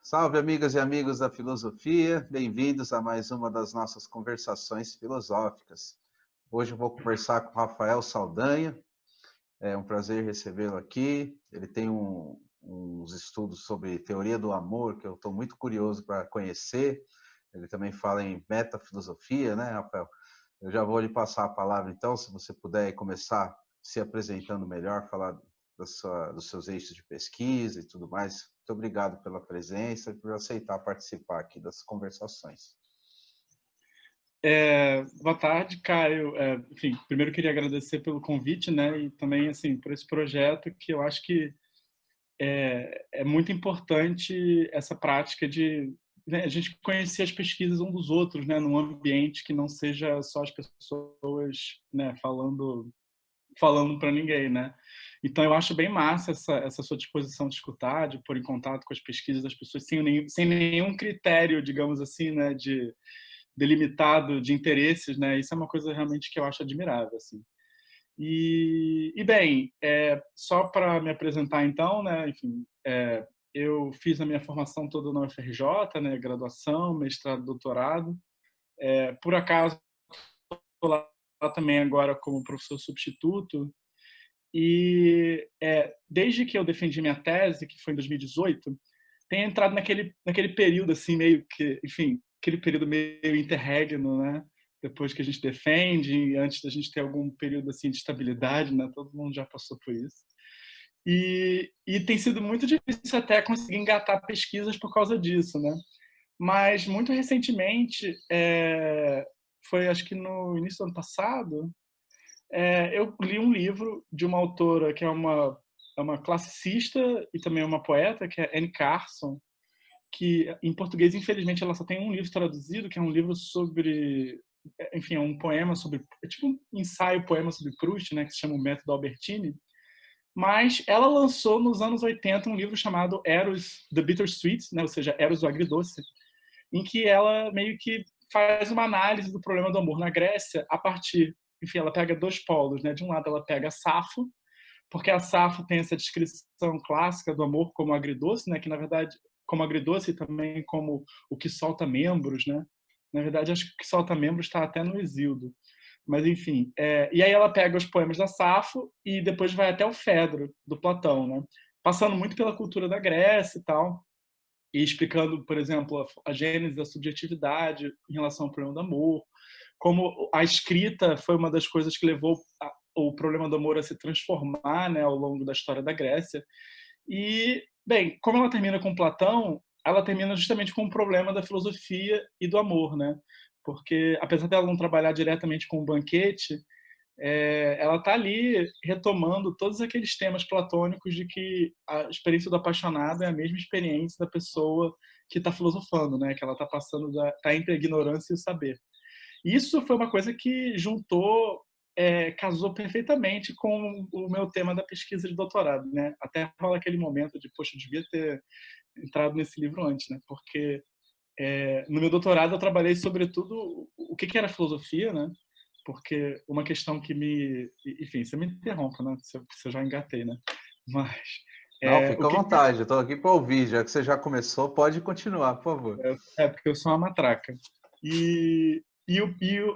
Salve, amigas e amigos da filosofia, bem-vindos a mais uma das nossas conversações filosóficas. Hoje eu vou conversar com Rafael Saldanha, é um prazer recebê-lo aqui. Ele tem uns estudos sobre teoria do amor que eu estou muito curioso para conhecer. Ele também fala em metafilosofia, né, Rafael? Eu já vou lhe passar a palavra então, se você puder começar se apresentando melhor, falar dos seus eixos de pesquisa e tudo mais. Muito obrigado pela presença e por aceitar participar aqui das conversações. Boa tarde, Caio. Enfim, primeiro eu queria agradecer pelo convite, né, e também assim por esse projeto que eu acho que é muito importante essa prática de, né, a gente conhecer as pesquisas um dos outros, né, num ambiente que não seja só as pessoas, né, falando para ninguém, né. Então eu acho bem massa essa sua disposição de escutar, de pôr em contato com as pesquisas das pessoas sem nenhum critério, digamos assim, né, de delimitado de interesses, né? Isso é uma coisa realmente que eu acho admirável, assim. E bem, só para me apresentar então, né? Enfim, eu fiz a minha formação toda na UFRJ, né? Graduação, mestrado, doutorado. Por acaso, estou lá também agora como professor substituto. E desde que eu defendi minha tese, que foi em 2018, tem entrado naquele período assim meio que, enfim, aquele período meio interregno, né? Depois que a gente defende, antes da gente ter algum período assim de estabilidade, né? Todo mundo já passou por isso. E tem sido muito difícil até conseguir engatar pesquisas por causa disso, né? Mas muito recentemente, foi acho que no início do ano passado, eu li um livro de uma autora que é uma classicista e também uma poeta, que é Anne Carson, que em português, infelizmente, ela só tem um livro traduzido, que é um livro sobre, enfim, é um poema sobre, é tipo um ensaio poema sobre Proust, né, que se chama O Método Albertine, mas ela lançou nos anos 80 um livro chamado Eros the Bittersweet, né, ou seja, Eros o Agridoce, em que ela meio que faz uma análise do problema do amor na Grécia a partir, enfim, ela pega dois polos, né? De um lado ela pega Safo, porque a Safo tem essa descrição clássica do amor como agridoce, né? Que na verdade, como agridoce e também como o que solta membros, né? Na verdade, acho que o que solta membros está até no Exíodo. Mas enfim, e aí ela pega os poemas da Safo e depois vai até o Fedro do Platão, né? Passando muito pela cultura da Grécia e tal, e explicando, por exemplo, a gênese da subjetividade em relação ao problema do amor, como a escrita foi uma das coisas que levou o problema do amor a se transformar, né, ao longo da história da Grécia. E, bem, como ela termina com Platão, ela termina justamente com o problema da filosofia e do amor, né? Porque, apesar dela não trabalhar diretamente com o banquete, ela está ali retomando todos aqueles temas platônicos de que a experiência do apaixonado é a mesma experiência da pessoa que está filosofando, né? Que ela está passando, está entre a ignorância e o saber. Isso foi uma coisa que juntou, casou perfeitamente com o meu tema da pesquisa de doutorado, né? Até rola aquele momento de, poxa, eu devia ter entrado nesse livro antes, né? Porque no meu doutorado eu trabalhei sobretudo o que era filosofia, né? Porque uma questão que me... Enfim, você me interrompa, né? Se eu já engatei, né? Mas Não, o fica à que... vontade, eu estou aqui para ouvir, já que você já começou, pode continuar, por favor. Porque eu sou uma matraca.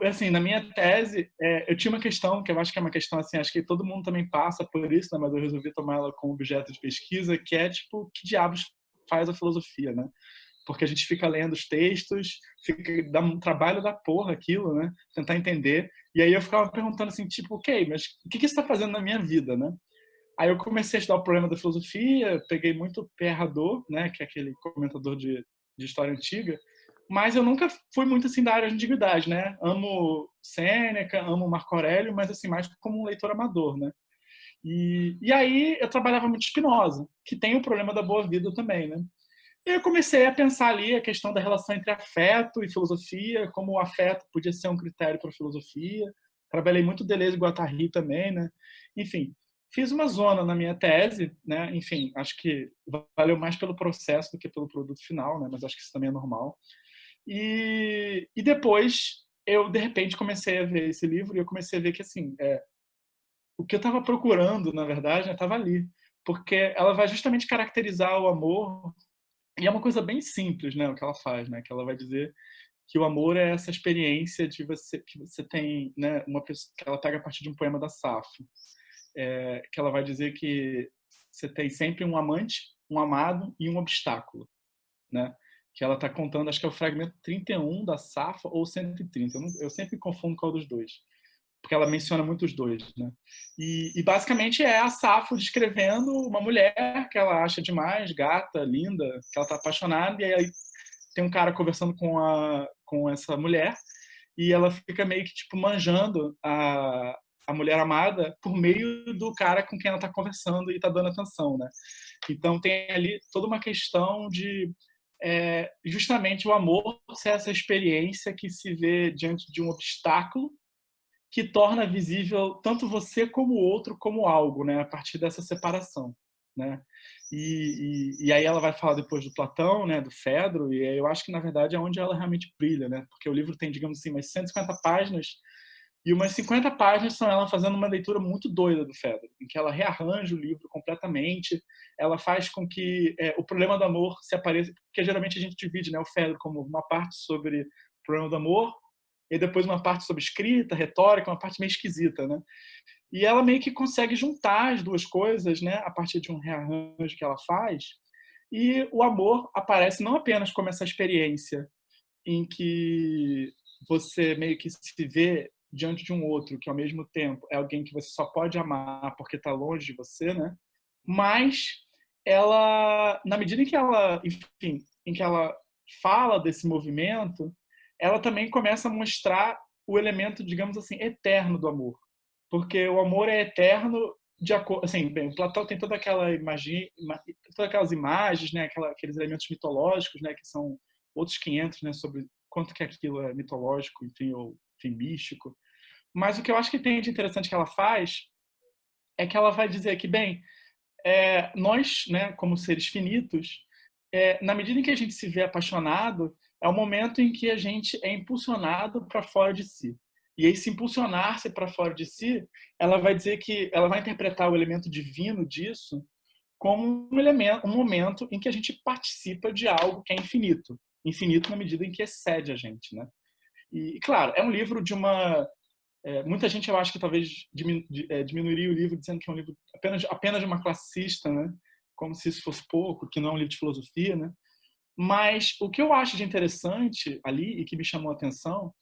Assim, na minha tese, eu tinha uma questão, que eu acho que é uma questão, assim, acho que todo mundo também passa por isso, né? Mas eu resolvi tomar ela como objeto de pesquisa, que é, tipo, que diabos faz a filosofia, né? Porque a gente fica lendo os textos, dá um trabalho da porra aquilo, né? Tentar entender. E aí eu ficava perguntando assim, tipo, ok, mas o que isso está fazendo na minha vida, né? Aí eu comecei a estudar o problema da filosofia, peguei muito Pierre Hadot, né, que é aquele comentador de história antiga, mas eu nunca fui muito assim da área de antiguidade, né? Amo Sêneca, amo Marco Aurélio, mas assim mais como um leitor amador, né? E aí eu trabalhava muito Spinoza, que tem o problema da boa vida também, né? E eu comecei a pensar ali a questão da relação entre afeto e filosofia, como o afeto podia ser um critério para a filosofia. Trabalhei muito Deleuze e Guattari também, né? Enfim, fiz uma zona na minha tese, né? Enfim, acho que valeu mais pelo processo do que pelo produto final, né? Mas acho que isso também é normal. E depois eu, de repente, comecei a ver esse livro e eu comecei a ver que, assim, o que eu estava procurando, na verdade, estava ali. Porque ela vai justamente caracterizar o amor E é uma coisa bem simples, né, o que ela faz, né, que ela vai dizer que o amor é essa experiência de você que você tem, né, uma pessoa que ela pega a partir de um poema da Safo, que ela vai dizer que você tem sempre um amante, um amado e um obstáculo, né? Que ela está contando, acho que é o fragmento 31 da Safo ou 130, eu sempre confundo qual dos dois, porque ela menciona muito os dois, né? E basicamente é a Safo descrevendo uma mulher que ela acha demais, gata, linda, que ela está apaixonada, e aí tem um cara conversando com essa mulher, e ela fica meio que tipo manjando a mulher amada por meio do cara com quem ela está conversando e está dando atenção, né? Então tem ali toda uma questão de justamente o amor ser essa experiência que se vê diante de um obstáculo que torna visível tanto você como o outro como algo, né? A partir dessa separação, né? E aí ela vai falar depois do Platão, né? Do Fedro, e eu acho que na verdade é onde ela realmente brilha, né? Porque o livro tem, digamos assim, umas 150 páginas e umas 50 páginas são ela fazendo uma leitura muito doida do Fedro, em que ela rearranja o livro completamente, ela faz com que o problema do amor se apareça, porque geralmente a gente divide, né, o Fedro como uma parte sobre o problema do amor e depois uma parte sobre escrita, retórica, uma parte meio esquisita, né? E ela meio que consegue juntar as duas coisas, né, a partir de um rearranjo que ela faz, e o amor aparece não apenas como essa experiência em que você meio que se vê diante de um outro que ao mesmo tempo é alguém que você só pode amar porque está longe de você, né? Mas ela, na medida em que ela, enfim, em que ela fala desse movimento, ela também começa a mostrar o elemento, digamos assim, eterno do amor, porque o amor é eterno de acordo, assim, bem, o Platão tem toda aquela imagem, todas aquelas imagens, né, aqueles elementos mitológicos, né, que são outros 500, né, sobre quanto que aquilo é mitológico, enfim, ou enfim, místico. Mas o que eu acho que tem de interessante que ela faz é que ela vai dizer que, bem, nós, né, como seres finitos, na medida em que a gente se vê apaixonado, é o momento em que a gente é impulsionado para fora de si. E esse impulsionar-se para fora de si, ela vai dizer que ela vai interpretar o elemento divino disso como um elemento, um momento em que a gente participa de algo que é infinito, infinito na medida em que excede a gente, né? E claro, é um livro de uma muita gente eu acho que talvez diminuiria o livro dizendo que é um livro apenas de uma classicista, né? Como se isso fosse pouco, que não é um livro de filosofia, né? Mas o que eu acho de interessante ali e que me chamou a atenção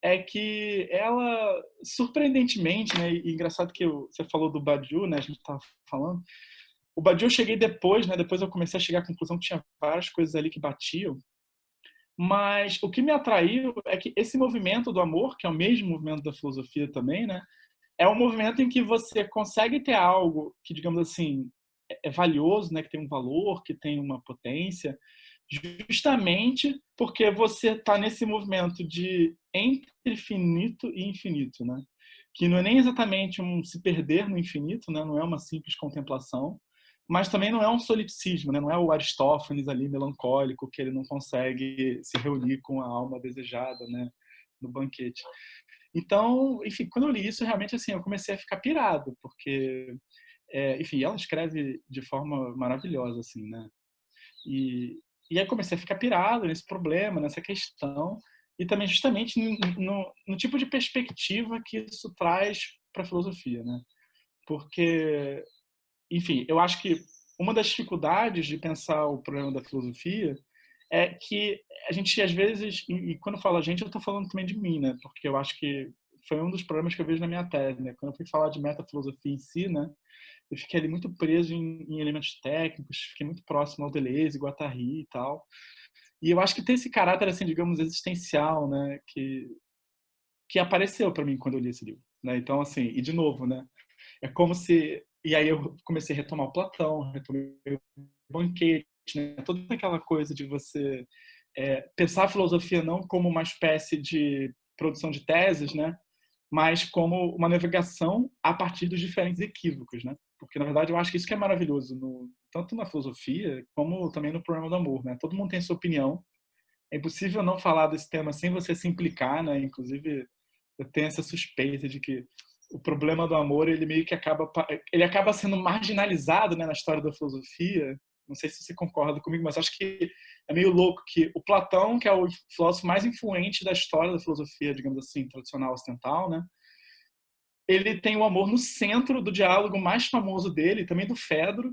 é que ela, surpreendentemente, né? E engraçado que você falou do Badiou, né? A gente estava falando. O Badiou eu cheguei depois, né? Depois eu comecei a chegar à conclusão que tinha várias coisas ali que batiam. Mas o que me atraiu é que esse movimento do amor, que é o mesmo movimento da filosofia também, né? É um movimento em que você consegue ter algo que, digamos assim, é valioso, né? Que tem um valor, que tem uma potência, justamente porque você está nesse movimento de entre finito e infinito, né? Que não é nem exatamente um se perder no infinito, né? Não é uma simples contemplação, mas também não é um solipsismo, né? Não é o Aristófanes ali melancólico que ele não consegue se reunir com a alma desejada, né? No banquete. Então, enfim, quando eu li isso, realmente assim, eu comecei a ficar pirado, porque, enfim, ela escreve de forma maravilhosa, assim, né? E, e aí comecei a ficar pirado nesse problema, nessa questão, e também justamente no tipo de perspectiva que isso traz para a filosofia, né? Porque, enfim, eu acho que uma das dificuldades de pensar o problema da filosofia é que a gente, às vezes, e quando eu falo a gente, eu estou falando também de mim, né? Porque eu acho que foi um dos problemas que eu vejo na minha tese, né? Quando eu fui falar de metafilosofia em si, né? Eu fiquei ali muito preso em elementos técnicos, fiquei muito próximo ao Deleuze, Guattari e tal. E eu acho que tem esse caráter, assim, digamos, existencial, né? Que apareceu para mim quando eu li esse livro, né? Então, assim, e de novo, né? É como se... E aí eu comecei a retomar o Platão, retomei o banquete, né? Toda aquela coisa de você pensar a filosofia não como uma espécie de produção de teses, né? Mas como uma navegação a partir dos diferentes equívocos, né? Porque, na verdade, eu acho que isso que é maravilhoso, tanto na filosofia como também no problema do amor, né? Todo mundo tem sua opinião. É impossível não falar desse tema sem você se implicar, né? Inclusive, eu tenho essa suspeita de que o problema do amor, ele meio que acaba sendo marginalizado, né, na história da filosofia, Não sei se você concorda comigo, mas acho que é meio louco que o Platão, que é o filósofo mais influente da história da filosofia, digamos assim, tradicional ocidental, né? Ele tem o amor no centro do diálogo mais famoso dele, também do Fedro,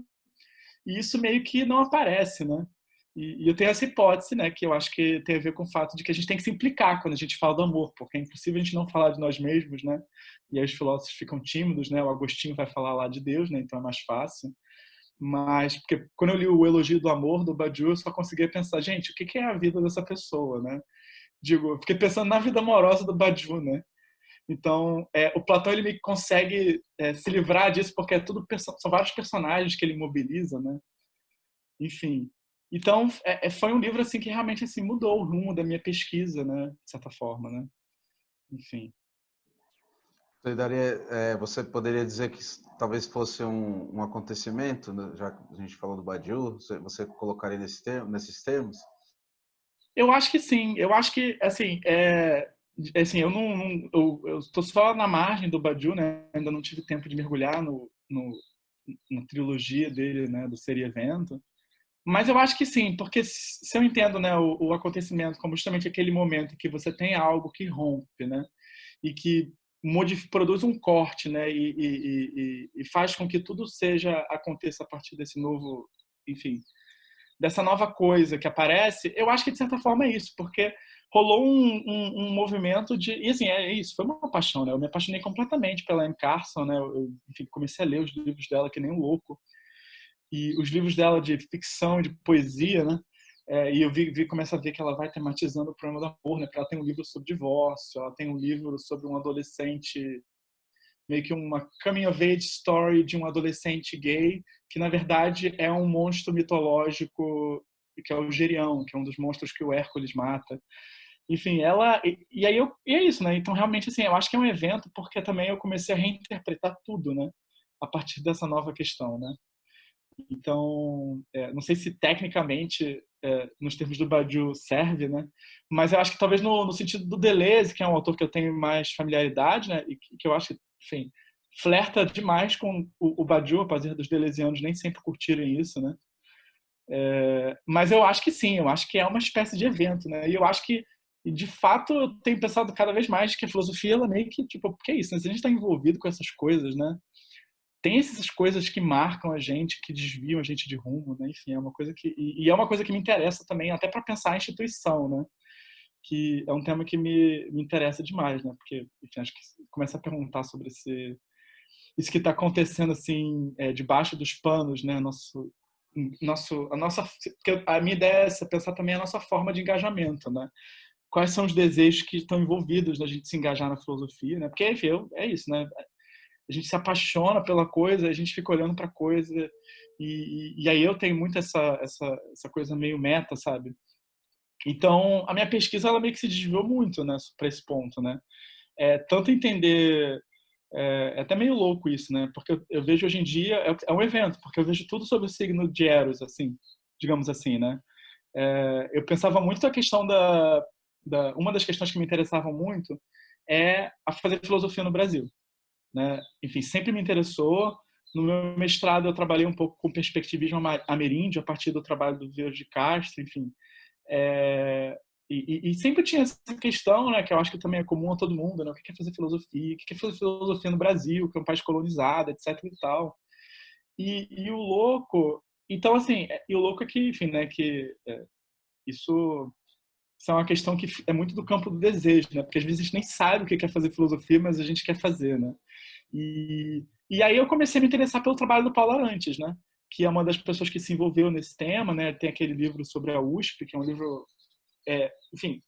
e isso meio que não aparece, né? E eu tenho essa hipótese, né, que eu acho que tem a ver com o fato de que a gente tem que se implicar quando a gente fala do amor, porque é impossível a gente não falar de nós mesmos, né? E aí os filósofos ficam tímidos, né? O Agostinho vai falar lá de Deus, né? Então é mais fácil. Mas porque quando eu li o Elogio do Amor do Badiou, eu só conseguia pensar, gente, o que é a vida dessa pessoa, né? Digo, eu fiquei pensando na vida amorosa do Badiou, né? Então, o Platão ele meio que consegue se livrar disso porque é tudo são vários personagens que ele mobiliza, né? Enfim. Então, foi um livro assim que realmente assim mudou o rumo da minha pesquisa, né? De certa forma, né? Enfim. Você poderia dizer que talvez fosse um acontecimento, né? Já que a gente falou do Badiou, você colocaria nesses termos? Eu acho que sim. Eu acho que assim, assim, eu estou só na margem do Badiou, né? Ainda não tive tempo de mergulhar na trilogia dele, né? Do Ser e Evento. Mas eu acho que sim, porque se eu entendo, né, o acontecimento como justamente aquele momento em que você tem algo que rompe, né, e que produz um corte, né, e faz com que tudo aconteça a partir desse novo, enfim, dessa nova coisa que aparece, eu acho que de certa forma é isso, porque rolou um movimento de, e assim, é isso, foi uma paixão, né, eu me apaixonei completamente pela Anne Carson, né, enfim, comecei a ler os livros dela que nem um louco, e os livros dela de ficção, de poesia, né? E eu começo a ver que ela vai tematizando o problema do amor, né? Porque ela tem um livro sobre divórcio, ela tem um livro sobre um adolescente, meio que uma coming of age story de um adolescente gay, que na verdade é um monstro mitológico, que é o Gerião, que é um dos monstros que o Hércules mata. Enfim, e é isso, né? Então realmente assim, eu acho que é um evento porque também eu comecei a reinterpretar tudo, né? A partir dessa nova questão, né? Então, não sei se tecnicamente, nos termos do Badiou, serve, né? Mas eu acho que talvez no sentido do Deleuze, que é um autor que eu tenho mais familiaridade, né? E que eu acho que, enfim, flerta demais com o Badiou, apesar dos deleuzianos nem sempre curtirem isso, né? Mas eu acho que sim, eu acho que é uma espécie de evento, né? E eu acho que, de fato, eu tenho pensado cada vez mais que a filosofia, ela meio que, tipo, porque é isso, né? Se a gente está envolvido com essas coisas, né? Tem essas coisas que marcam a gente, que desviam a gente de rumo, né? Enfim, é uma coisa que é uma coisa que me interessa também, até para pensar a instituição, né? Que é um tema que me interessa demais, né? Porque, enfim, acho que começa a perguntar sobre isso que está acontecendo assim, debaixo dos panos, né? A nossa, porque a minha ideia é essa, pensar também a nossa forma de engajamento, né? Quais são os desejos que estão envolvidos na gente se engajar na filosofia, né? Porque, enfim, é isso, né? A gente se apaixona pela coisa, a gente fica olhando para a coisa e aí eu tenho muito essa coisa meio meta, sabe? Então a minha pesquisa ela meio que se desviou muito, né, para esse ponto, né? Tanto entender é até meio louco isso, né? Porque eu vejo hoje em dia é um evento, porque eu vejo tudo sobre o signo de Eros, assim, digamos assim, né? Eu pensava muito a questão uma das questões que me interessavam muito é a fazer filosofia no Brasil, né? Enfim, sempre me interessou. No meu mestrado eu trabalhei um pouco com perspectivismo ameríndio a partir do trabalho do Vieira de Castro, enfim. É, e sempre tinha essa questão, né, que eu acho que também é comum a todo mundo, né? O que é fazer filosofia? O que é fazer filosofia no Brasil, que é um país colonizado, etc e tal. E o louco, então assim, e o louco é que, enfim, né, que isso é uma questão que é muito do campo do desejo, né? Porque às vezes a gente nem sabe o que é fazer filosofia, mas a gente quer fazer, né? E aí eu comecei a me interessar pelo trabalho do Paulo Arantes, né? Que é uma das pessoas que se envolveu nesse tema, né? Tem aquele livro sobre a USP, que é um livro, enfim,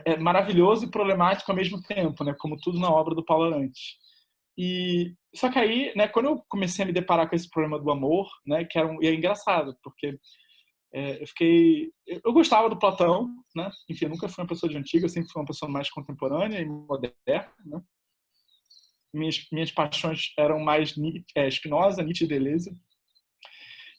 é maravilhoso e problemático ao mesmo tempo, né? Como tudo na obra do Paulo Arantes. E só que aí, né? Quando eu comecei a me deparar com esse problema do amor, né? E é engraçado, porque eu gostava do Platão, né? Enfim, eu nunca fui uma pessoa de antiga, eu sempre fui uma pessoa mais contemporânea e moderna, né? Minhas paixões eram mais Spinoza, Nietzsche e Deleuze.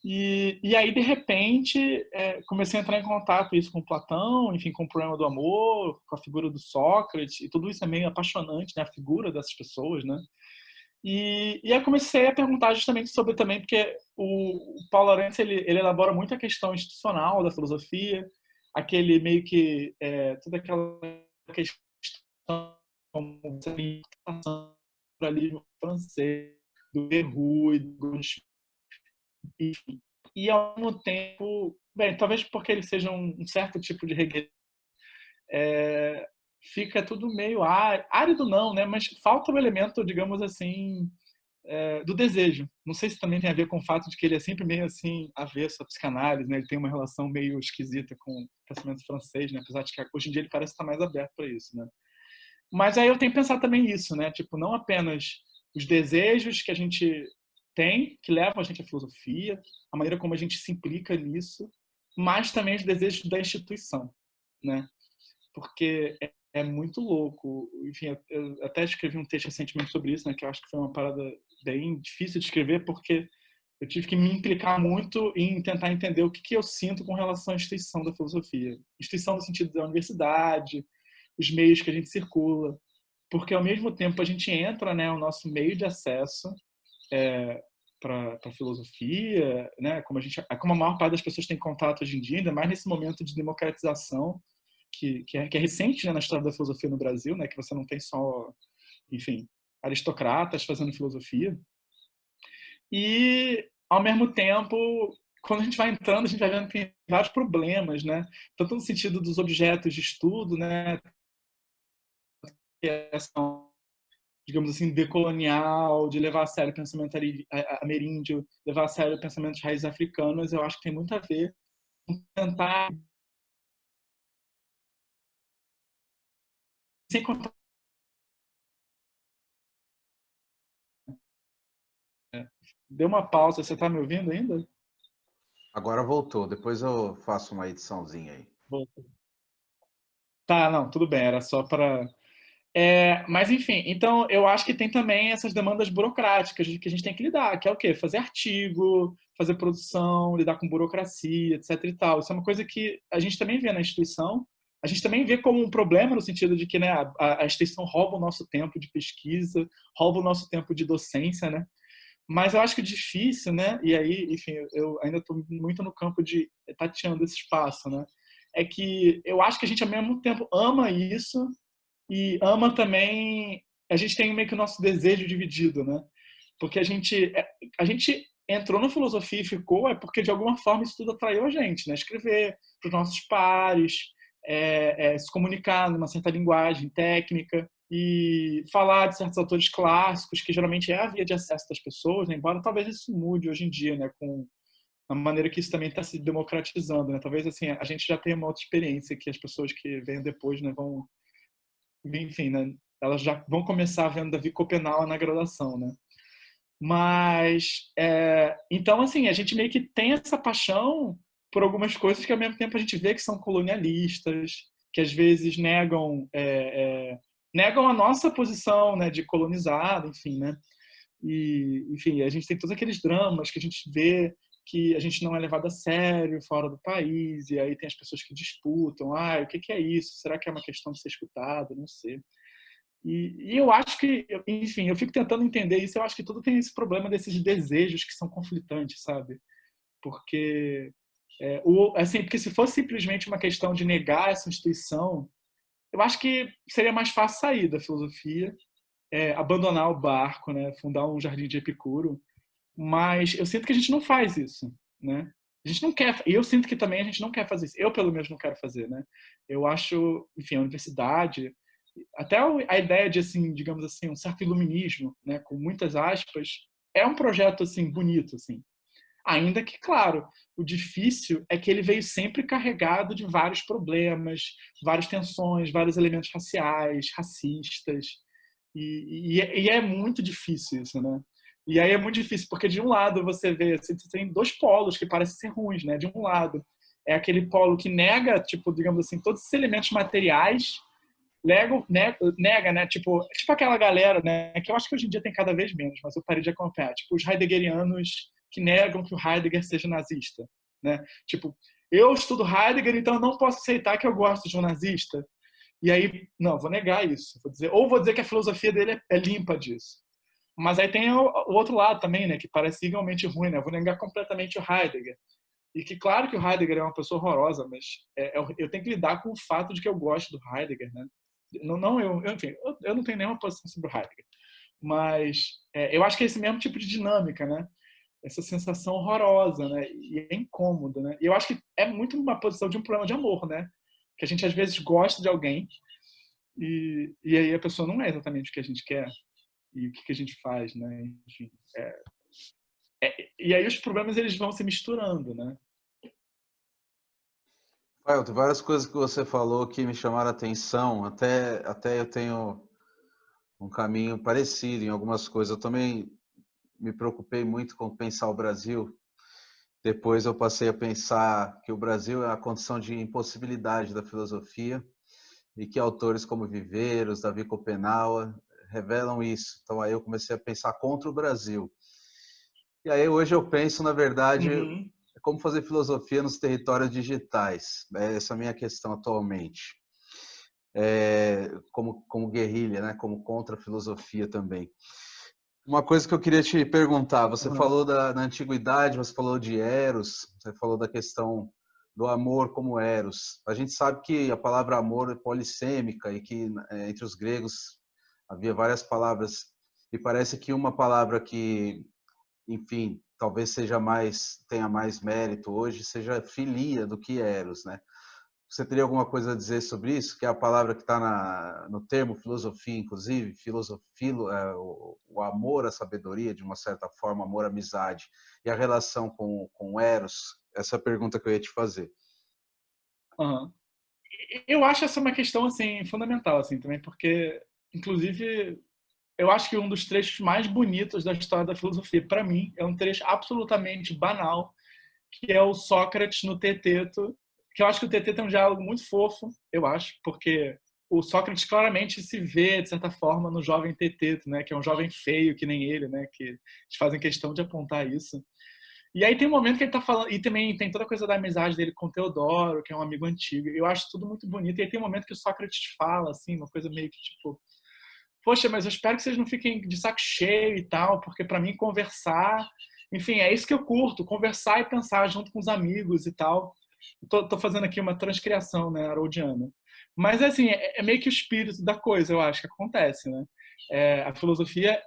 E aí, de repente, comecei a entrar em contato isso com Platão, enfim, com o problema do amor, com a figura do Sócrates, e tudo isso é meio apaixonante, né? A figura dessas pessoas, né? E aí eu comecei a perguntar justamente sobre também, porque o Paulo Arantes, ele elabora muito a questão institucional da filosofia, aquele meio que, toda aquela questão como você tem do pluralismo francês, do Verrou e do Gauche, enfim. E ao mesmo tempo, bem, talvez porque ele seja um certo tipo de reggae, fica tudo meio árido não, né? Mas falta o elemento, digamos assim, do desejo. Não sei se também tem a ver com o fato de que ele é sempre meio assim avesso à psicanálise, né? Ele tem uma relação meio esquisita com o pensamento francês, né? Apesar de que hoje em dia ele parece estar mais aberto para isso, né? Mas aí eu tenho pensado também isso, né? Tipo, não apenas os desejos que a gente tem, que levam a gente à filosofia, a maneira como a gente se implica nisso, mas também os desejos da instituição, né? Porque é muito louco. Enfim, eu até escrevi um texto recentemente sobre isso, né? Que eu acho que foi uma parada bem difícil de escrever, porque eu tive que me implicar muito em tentar entender o que eu sinto com relação à instituição da filosofia. Instituição no sentido da universidade, os meios que a gente circula, porque ao mesmo tempo a gente entra, né, o nosso meio de acesso para a filosofia, né, como a maior parte das pessoas tem contato hoje em dia, ainda mais nesse momento de democratização que é recente, né, na história da filosofia no Brasil, né, que você não tem só, enfim, aristocratas fazendo filosofia. E ao mesmo tempo, quando a gente vai entrando, a gente vai vendo que tem vários problemas, né? Tanto no sentido dos objetos de estudo, né, que são, digamos assim, decolonial, de levar a sério o pensamento ameríndio, levar a sério o pensamento de raízes africanas, eu acho que tem muito a ver com tentar, sem contar, deu uma pausa, você está me ouvindo ainda? Agora voltou, depois eu faço uma ediçãozinha aí. Voltou. Tá, não, tudo bem, era só para... mas, enfim, então eu acho que tem também essas demandas burocráticas que a gente tem que lidar, que é o quê? Fazer artigo, fazer produção, lidar com burocracia, etc e tal. Isso é uma coisa que a gente também vê na instituição, a gente também vê como um problema no sentido de que, né, a instituição rouba o nosso tempo de pesquisa, rouba o nosso tempo de docência, né? Mas eu acho que o difícil, né? E aí, enfim, eu ainda estou muito no campo de tateando esse espaço, né? É que eu acho que a gente ao mesmo tempo ama isso e ama também. A gente tem meio que o nosso desejo dividido, né? Porque a gente entrou na filosofia e ficou é porque de alguma forma isso tudo atraiu a gente, né? Escrever para os nossos pares, se comunicar numa certa linguagem técnica e falar de certos autores clássicos que geralmente é a via de acesso das pessoas, né? Embora talvez isso mude hoje em dia, né? Com a maneira que isso também está se democratizando, né? Talvez assim a gente já tenha uma outra experiência que as pessoas que vêm depois, né, vão, enfim, né, elas já vão começar vendo Davi Copenau na graduação, né? Mas, então, assim, a gente meio que tem essa paixão por algumas coisas que, ao mesmo tempo, a gente vê que são colonialistas, que às vezes negam a nossa posição, né, de colonizado, enfim, né? E, enfim, a gente tem todos aqueles dramas que a gente vê que a gente não é levado a sério fora do país, e aí tem as pessoas que disputam, o que é isso? Será que é uma questão de ser escutado? Não sei. E eu acho que, enfim, eu fico tentando entender isso. Eu acho que tudo tem esse problema desses desejos que são conflitantes, sabe? Porque, assim, porque se fosse simplesmente uma questão de negar essa instituição, eu acho que seria mais fácil sair da filosofia, abandonar o barco, né? Fundar um jardim de Epicuro. Mas eu sinto que a gente não faz isso, né? A gente não quer, e eu sinto que também a gente não quer fazer isso. Eu, pelo menos, não quero fazer, né? Eu acho, enfim, a universidade, até a ideia de, assim, digamos assim, um certo iluminismo, né, com muitas aspas, é um projeto, assim, bonito, assim. Ainda que, claro, o difícil é que ele veio sempre carregado de vários problemas, várias tensões, vários elementos raciais, racistas, e é muito difícil isso, né? E aí é muito difícil, porque de um lado você vê, você tem dois polos que parecem ser ruins, né? De um lado é aquele polo que nega, tipo, digamos assim, todos esses elementos materiais, nega, né? Tipo aquela galera, né? Que eu acho que hoje em dia tem cada vez menos, mas eu parei de acompanhar. Tipo, os heideggerianos que negam que o Heidegger seja nazista, né? Tipo, eu estudo Heidegger, então eu não posso aceitar que eu gosto de um nazista. E aí, não, vou negar isso. Vou dizer que a filosofia dele é limpa disso. Mas aí tem o outro lado também, né, que parece igualmente ruim, né? Eu vou negar completamente o Heidegger. E que, claro que o Heidegger é uma pessoa horrorosa, mas eu tenho que lidar com o fato de que eu gosto do Heidegger, né? Não enfim, eu não tenho nenhuma posição sobre o Heidegger. Mas eu acho que é esse mesmo tipo de dinâmica, né? Essa sensação horrorosa, né? E é incômodo, né? E eu acho que é muito uma posição de um problema de amor, né? Que a gente, às vezes, gosta de alguém e aí a pessoa não é exatamente o que a gente quer e o que a gente faz, né? Enfim, e aí os problemas eles vão se misturando, né? Rafael, tem várias coisas que você falou que me chamaram a atenção. Até eu tenho um caminho parecido em algumas coisas. Eu também me preocupei muito com pensar o Brasil. Depois eu passei a pensar que o Brasil é a condição de impossibilidade da filosofia e que autores como Viveiros, Davi Copenaua revelam isso. Então aí eu comecei a pensar contra o Brasil. E aí hoje eu penso, na verdade, Uhum. como fazer filosofia nos territórios digitais. Essa é a minha questão atualmente. Como guerrilha, né? Como contra-filosofia também. Uma coisa que eu queria te perguntar, você Uhum. falou na antiguidade, você falou de Eros, você falou da questão do amor como Eros. A gente sabe que a palavra amor é polissêmica e que entre os gregos havia várias palavras e parece que uma palavra que, enfim, talvez tenha mais mérito hoje, seja filia do que Eros, né? Você teria alguma coisa a dizer sobre isso? Que é a palavra que está no termo filosofia, inclusive, o amor à sabedoria, de uma certa forma, amor à amizade, e a relação com Eros? Essa é a pergunta que eu ia te fazer. Uhum. Eu acho essa uma questão assim fundamental assim também, porque inclusive eu acho que um dos trechos mais bonitos da história da filosofia, para mim, é um trecho absolutamente banal, que é o Sócrates no Teteto, que eu acho que o Teteto é um diálogo muito fofo, eu acho, porque o Sócrates claramente se vê, de certa forma, no jovem Teteto, né, que é um jovem feio que nem ele, né, que eles fazem questão de apontar isso. E aí tem um momento que ele tá falando, e também tem toda a coisa da amizade dele com Teodoro, que é um amigo antigo. Eu acho tudo muito bonito. E aí tem um momento que o Sócrates fala, assim, uma coisa meio que tipo, poxa, mas eu espero que vocês não fiquem de saco cheio e tal, porque para mim conversar, enfim, é isso que eu curto, conversar e pensar junto com os amigos e tal. Tô fazendo aqui uma transcriação, né, haroldiana. Mas assim, é meio que o espírito da coisa, eu acho que acontece, né? A filosofia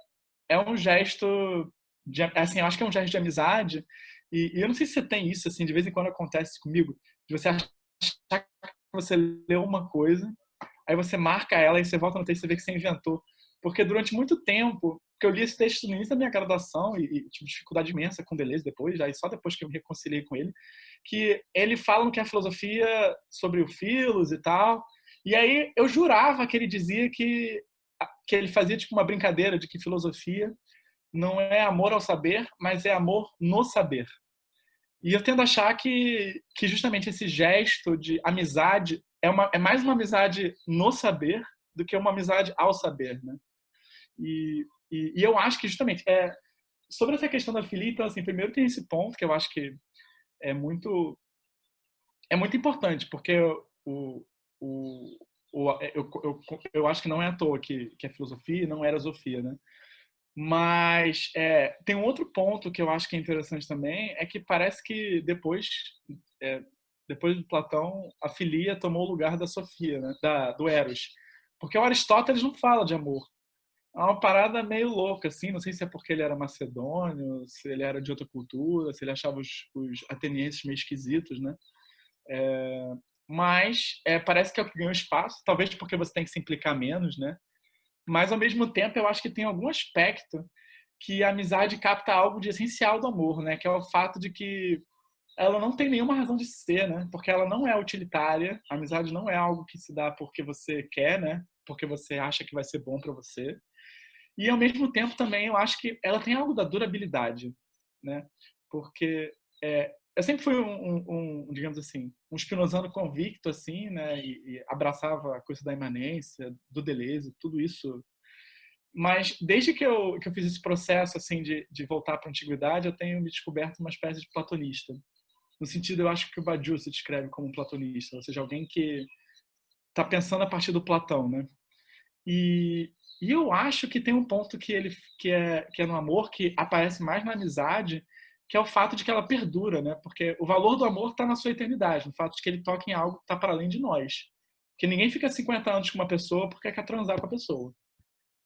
é um gesto de, assim, eu acho que é um gesto de amizade. E eu não sei se você tem isso, assim, de vez em quando acontece comigo, de você achar que você leu uma coisa, aí você marca ela e você volta no texto e vê que você inventou. Porque durante muito tempo, porque eu li esse texto no início da minha graduação e tive dificuldade imensa com Deleuze depois, aí só depois que eu me reconciliei com ele, que ele fala no que é a filosofia sobre o filos e tal. E aí eu jurava que ele dizia que ele fazia tipo uma brincadeira de que filosofia não é amor ao saber, mas é amor no saber. E eu tendo a achar que justamente esse gesto de amizade é mais uma amizade no saber do que uma amizade ao saber, né? E eu acho que justamente sobre essa questão da filia, então assim, primeiro tem esse ponto que eu acho que é muito é muito importante, porque o, o, eu acho que não é à toa que é filosofia e não era filosofia, né? Mas tem um outro ponto que eu acho que é interessante também, é que parece que é, depois do Platão, a filia tomou o lugar da Sofia, né? Do Eros. Porque o Aristóteles não fala de amor. É uma parada meio louca, assim. Não sei se é porque ele era macedônio, se ele era de outra cultura, se ele achava os atenienses meio esquisitos, né? Mas parece que é o que ganhou espaço, talvez porque você tem que se implicar menos, né? Mas, ao mesmo tempo, eu acho que tem algum aspecto que a amizade capta algo de essencial do amor, né? Que é o fato de que ela não tem nenhuma razão de ser, né? Porque ela não é utilitária. A amizade não é algo que se dá porque você quer, né? Porque você acha que vai ser bom para você. E, ao mesmo tempo, também eu acho que ela tem algo da durabilidade, né? Porque eu sempre fui digamos assim, um spinozano convicto, assim, né? E abraçava a coisa da imanência, do Deleuze, tudo isso. Mas desde que eu fiz esse processo assim de voltar para a antiguidade, eu tenho me descoberto uma espécie de platonista. No sentido, eu acho que o Badiou se descreve como um platonista, ou seja, alguém que está pensando a partir do Platão, né? E, e eu acho que tem um ponto que é no amor, que aparece mais na amizade, que é o fato de que ela perdura, né? Porque o valor do amor está na sua eternidade, no fato de que ele toca em algo que está para além de nós. Que ninguém fica 50 anos com uma pessoa porque quer transar com a pessoa,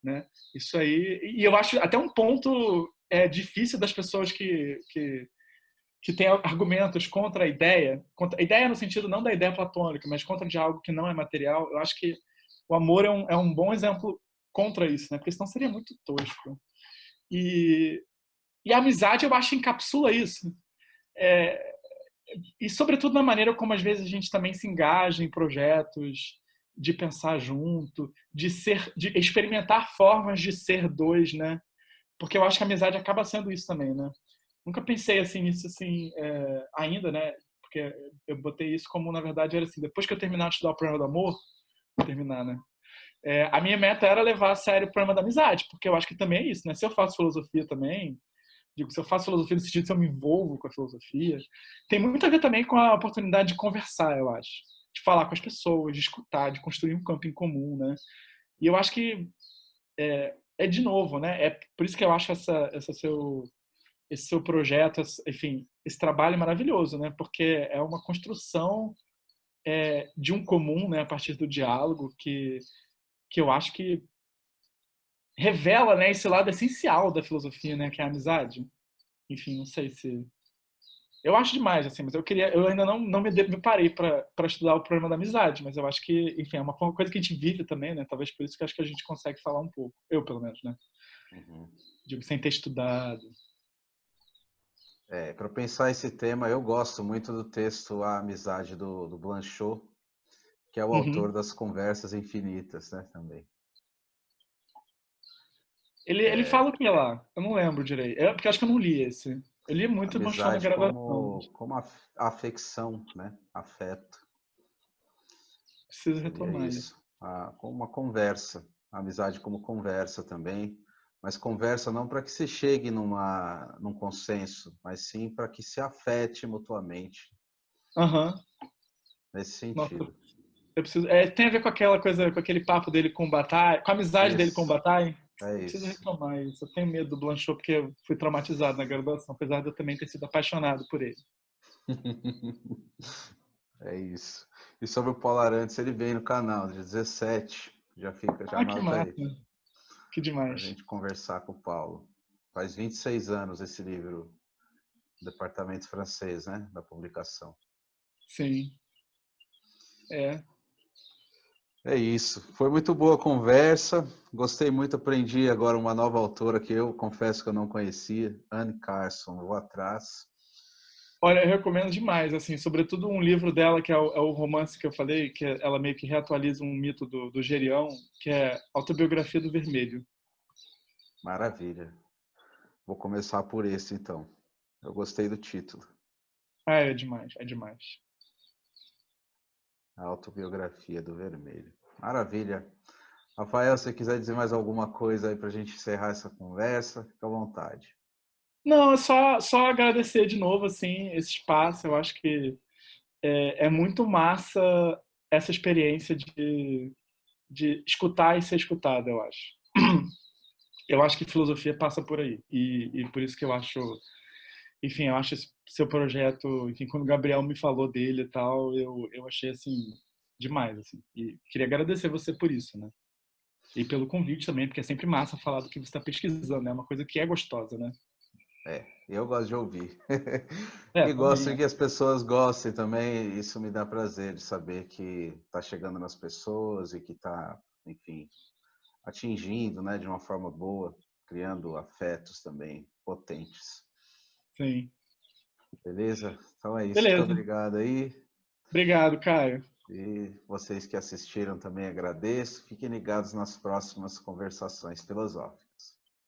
né? Isso aí. E eu acho até um ponto difícil das pessoas que têm argumentos contra a ideia, contra a ideia no sentido não da ideia platônica, mas contra de algo que não é material. Eu acho que o amor é um bom exemplo contra isso, né? Porque senão seria muito tosco. E, e a amizade, eu acho, encapsula isso. É, e, sobretudo, na maneira como, às vezes, a gente também se engaja em projetos, de pensar junto, de experimentar formas de ser dois, né? Porque eu acho que a amizade acaba sendo isso também, né? Nunca pensei assim nisso assim ainda, né? Porque eu botei isso como, na verdade, era assim, depois que eu terminar de estudar o Problema do Amor, vou terminar, né? A minha meta era levar a sério o problema da amizade, porque eu acho que também é isso, né? Se eu faço filosofia também, digo, se eu faço filosofia no sentido de se eu me envolvo com a filosofia, tem muito a ver também com a oportunidade de conversar, eu acho. De falar com as pessoas, de escutar, de construir um campo em comum, né? E eu acho que de novo, né? É por isso que eu acho esse seu projeto, enfim, esse trabalho é maravilhoso, né? Porque é uma construção de um comum, né? A partir do diálogo que eu acho que revela, né? Esse lado essencial da filosofia, né? Que é a amizade. Enfim, não sei se eu acho demais, assim, mas eu ainda não me parei para estudar o problema da amizade, mas eu acho que, enfim, é uma coisa que a gente vive também, né? Talvez por isso que eu acho que a gente consegue falar um pouco, eu pelo menos, né? Uhum. Digo, sem ter estudado. Para pensar esse tema, eu gosto muito do texto A Amizade do Blanchot, que é o autor Uhum. das Conversas Infinitas, né, também. Ele fala o que lá? Eu não lembro direito. Porque eu acho que eu não li esse. Eu li muito no show na Amizade graduação, mas como afecção, né, afeto, preciso seria retomar isso. isso. Como uma conversa, amizade como conversa também, mas conversa não para que se chegue num consenso, mas sim para que se afete mutuamente, Aham. nesse Nossa, sentido. eu preciso. Tem a ver com aquela coisa, com aquele papo dele com o Bataille, com a amizade dele com o Isso, Bataille. é Preciso isso. retomar isso. Eu tenho medo do Blanchot porque eu fui traumatizado na graduação, apesar de eu também ter sido apaixonado por ele. É isso. E sobre o Paulo Arantes, ele vem no canal, dia 17. Já Ah, que anota massa. aí, Que para a demais. gente conversar com o Paulo. Faz 26 anos esse livro, Departamento Francês, né, da publicação. Sim. É. É isso. Foi muito boa a conversa. Gostei muito, aprendi agora uma nova autora que eu confesso que eu não conhecia, Anne Carson. Vou atrás. Olha, eu recomendo demais, assim, sobretudo um livro dela, que é o romance que eu falei, que ela meio que reatualiza um mito do Gerião, que é Autobiografia do Vermelho. Maravilha. Vou começar por esse, então. Eu gostei do título. Ah, é demais, é demais. A Autobiografia do Vermelho. Maravilha. Rafael, se você quiser dizer mais alguma coisa aí para a gente encerrar essa conversa, fica à vontade. Não, é só agradecer de novo, assim, esse espaço. Eu acho que é muito massa essa experiência de escutar e ser escutado, eu acho. Eu acho que filosofia passa por aí. E por isso que eu acho, enfim, eu acho esse seu projeto, enfim, quando o Gabriel me falou dele e tal, eu achei, assim, demais, assim. E queria agradecer você por isso, né? E pelo convite também, porque é sempre massa falar do que você está pesquisando, né? É uma coisa que é gostosa, né? Eu gosto de ouvir. É, E gosto também, de é. que as pessoas gostem também. Isso me dá prazer de saber que está chegando nas pessoas e que está, enfim, atingindo, né, de uma forma boa, criando afetos também potentes. Sim. Beleza? Então é isso. Muito Beleza. obrigado aí. Obrigado, Caio. E vocês que assistiram também agradeço. Fiquem ligados nas próximas conversações filosóficas.